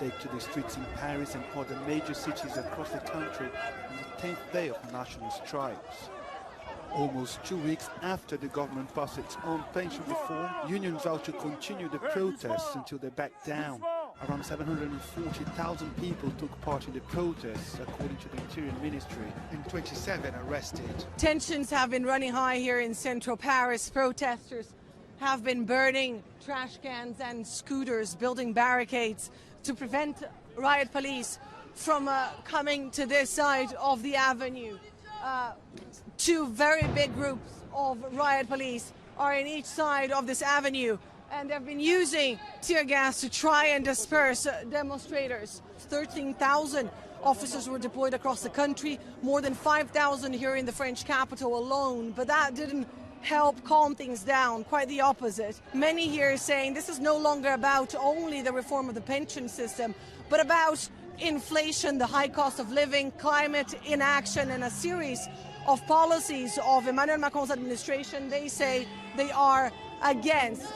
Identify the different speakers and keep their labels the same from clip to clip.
Speaker 1: take to the streets in Paris and other major cities across the country on the 10th day of national strikes. Almost 2 weeks after the government passed its own pension reform, unions vowed to continue the protests until they backed down. Around 740,000 people took part in the protests, according to the Interior Ministry, and 27 arrested.
Speaker 2: Tensions have been running high here in central Paris. Protesters have been burning trash cans and scooters, building barricades to prevent riot police from coming to this side of the avenue. Two very big groups of riot police are in each side of this avenue, and they've been using tear gas to try and disperse demonstrators. 13,000 officers were deployed across the country, more than 5,000 here in the French capital alone, but that didn't help calm things down, quite the opposite. Many here are saying this is no longer about only the reform of the pension system, but about inflation, the high cost of living, climate inaction, and a series of policies of Emmanuel Macron's administration they say they are against.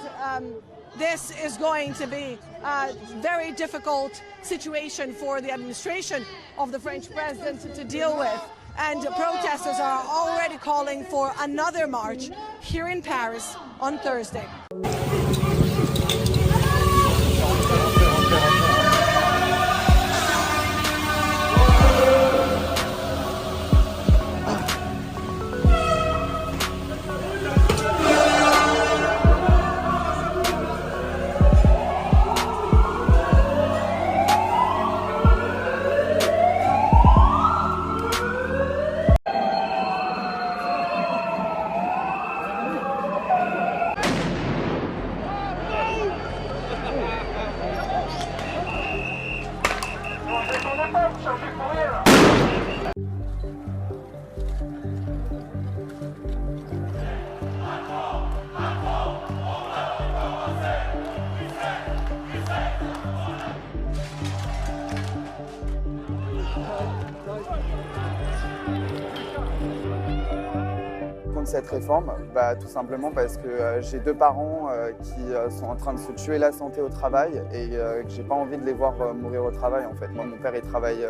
Speaker 2: This is going to be a very difficult situation for the administration of the French president to deal with. And protesters are already calling for another march here in Paris on Thursday.
Speaker 3: Cette réforme, tout simplement parce que j'ai deux parents qui sont en train de se tuer la santé au travail et que j'ai pas envie de les voir mourir au travail en fait. Moi, mon père il travaille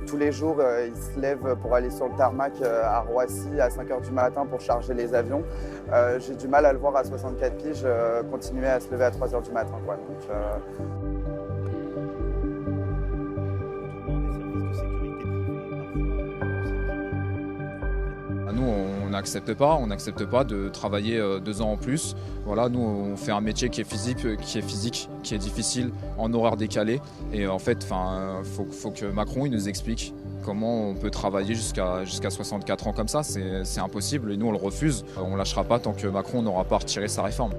Speaker 3: tous les jours, il se lève pour aller sur le tarmac à Roissy à 5 h du matin pour charger les avions. J'ai du mal à le voir à 64 piges continuer à se lever à 3 h du matin, quoi. Donc,
Speaker 4: nous, on n'accepte pas de travailler 2 ans en plus. Voilà, nous, on fait un métier qui est physique, qui est difficile, en horaire décalé. Et en fait, faut que Macron il nous explique comment on peut travailler jusqu'à 64 ans comme ça. C'est impossible et nous, on le refuse. On ne lâchera pas tant que Macron n'aura pas retiré sa réforme.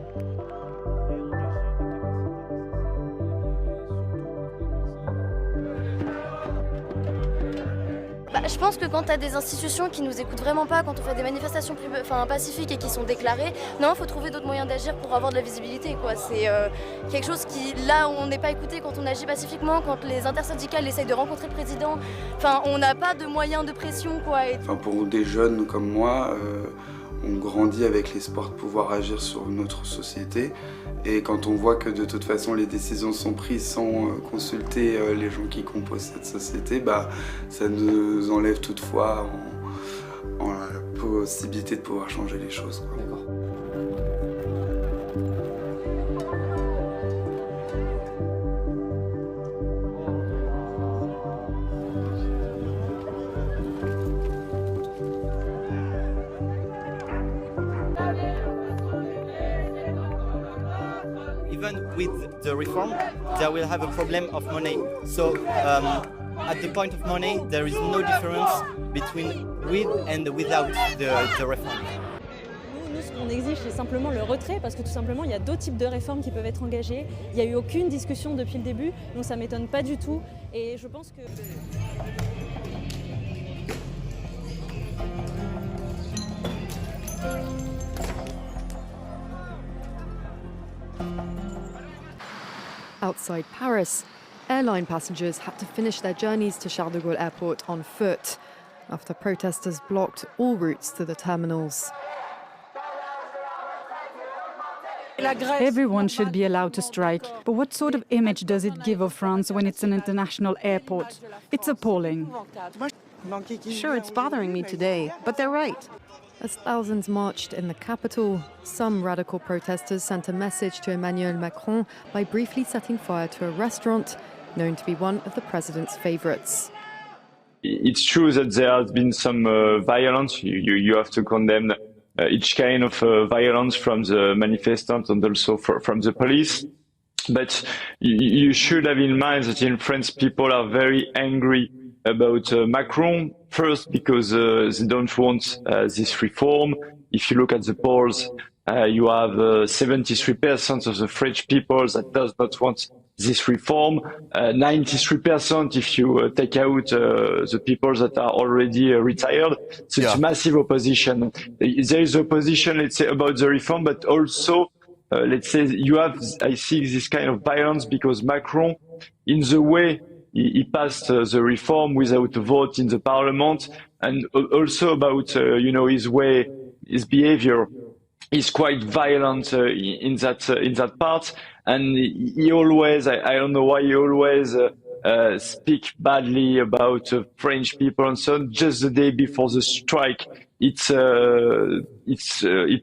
Speaker 5: Je pense que quand tu as des institutions qui nous écoutent vraiment pas, quand on fait des manifestations pacifiques et qui sont déclarées, non, il faut trouver d'autres moyens d'agir pour avoir de la visibilité, quoi. C'est quelque chose qui, là, on n'est pas écouté quand on agit pacifiquement, quand les intersyndicales essayent de rencontrer le président. On n'a pas de moyens de pression, quoi.
Speaker 6: Pour des jeunes comme moi, on grandit avec l'espoir de pouvoir agir sur notre société. Et quand on voit que de toute façon les décisions sont prises sans consulter les gens qui composent cette société, ça nous enlève toutefois en la possibilité de pouvoir changer les choses, quoi. D'accord.
Speaker 7: Even with the reform, they will have a problem of money. So at the point of money, there is no difference between with and without the reform.
Speaker 8: Nous, ce qu'on exige, c'est simplement le retrait, parce que tout simplement, il y a d'autres types de réformes qui peuvent être engagées. Il n'y a eu aucune discussion depuis le début, donc ça ne m'étonne pas du tout. Et je pense que...
Speaker 9: Outside Paris, airline passengers had to finish their journeys to Charles de Gaulle Airport on foot after protesters blocked all routes to the terminals.
Speaker 10: Everyone should be allowed to strike. But what sort of image does it give of France when it's an international airport? It's appalling.
Speaker 11: Sure, it's bothering me today, but they're right.
Speaker 9: As thousands marched in the capital, some radical protesters sent a message to Emmanuel Macron by briefly setting fire to a restaurant known to be one of the president's favourites.
Speaker 12: It's true that there has been some violence. You have to condemn each kind of violence from the manifestants and also from the police. But you should have in mind that in France people are very angry about Macron. First, because they don't want this reform. If you look at the polls, you have 73% of the French people that does not want this reform. 93% if you take out the people that are already retired. So it's massive opposition. There is opposition, let's say, about the reform, but also, let's say, you have, I see, this kind of violence because Macron, in the way he passed the reform without a vote in the parliament, and also about, his way, his behavior is quite violent in that part. And he always, I don't know why he always speak badly about French people and so on. Just the day before the strike, it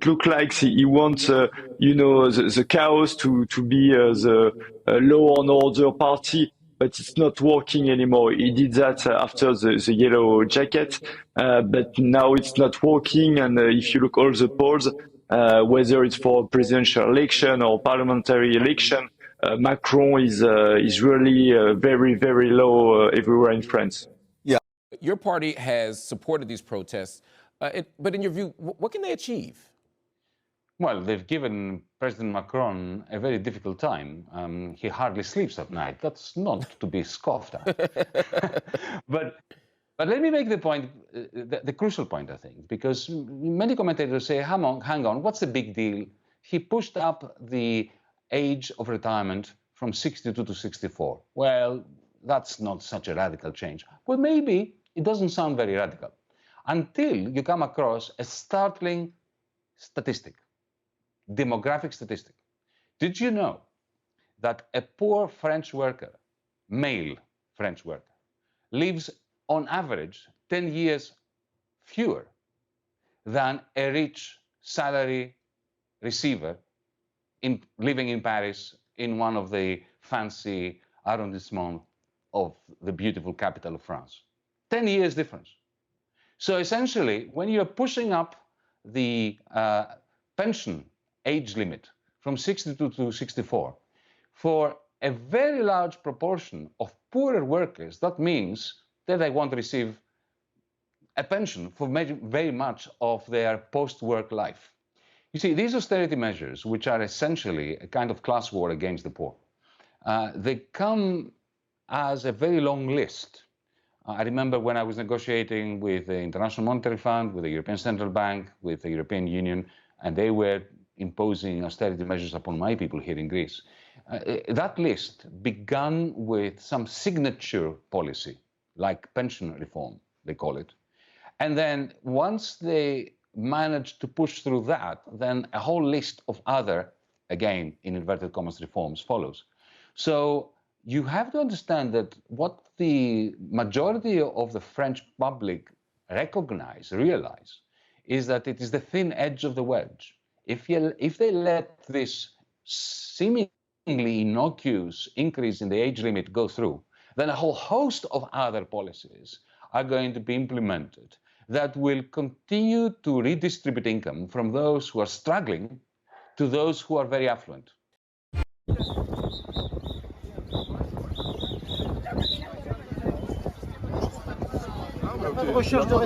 Speaker 12: looked like he wants, the chaos to be the law and order party. But it's not working anymore. He did that after the yellow jacket, but now it's not working. And if you look all the polls, whether it's for presidential election or parliamentary election, Macron is really very, very low everywhere in France.
Speaker 13: Yeah, your party has supported these protests, but in your view, what can they achieve?
Speaker 14: Well, they've given President Macron a very difficult time. He hardly sleeps at night. That's not to be scoffed at. But let me make the point, the crucial point, I think, because many commentators say, hang on, what's the big deal? He pushed up the age of retirement from 62 to 64. Well, that's not such a radical change. Well, maybe it doesn't sound very radical until you come across a startling statistic. Demographic statistic. Did you know that a poor French worker, male French worker, lives on average 10 years fewer than a rich salary receiver living in Paris in one of the fancy arrondissements of the beautiful capital of France? 10 years difference. So essentially, when you're pushing up the pension age limit from 62 to 64, for a very large proportion of poorer workers, that means that they won't receive a pension for very much of their post-work life. You see, these austerity measures, which are essentially a kind of class war against the poor, they come as a very long list. I remember when I was negotiating with the International Monetary Fund, with the European Central Bank, with the European Union, and they were imposing austerity measures upon my people here in Greece. That list began with some signature policy, like pension reform, they call it. And then once they managed to push through that, then a whole list of other, again, in inverted commas, reforms follows. So you have to understand that what the majority of the French public realize, is that it is the thin edge of the wedge. If they let this seemingly innocuous increase in the age limit go through, then a whole host of other policies are going to be implemented that will continue to redistribute income from those who are struggling to those who are very affluent.
Speaker 15: Recherche de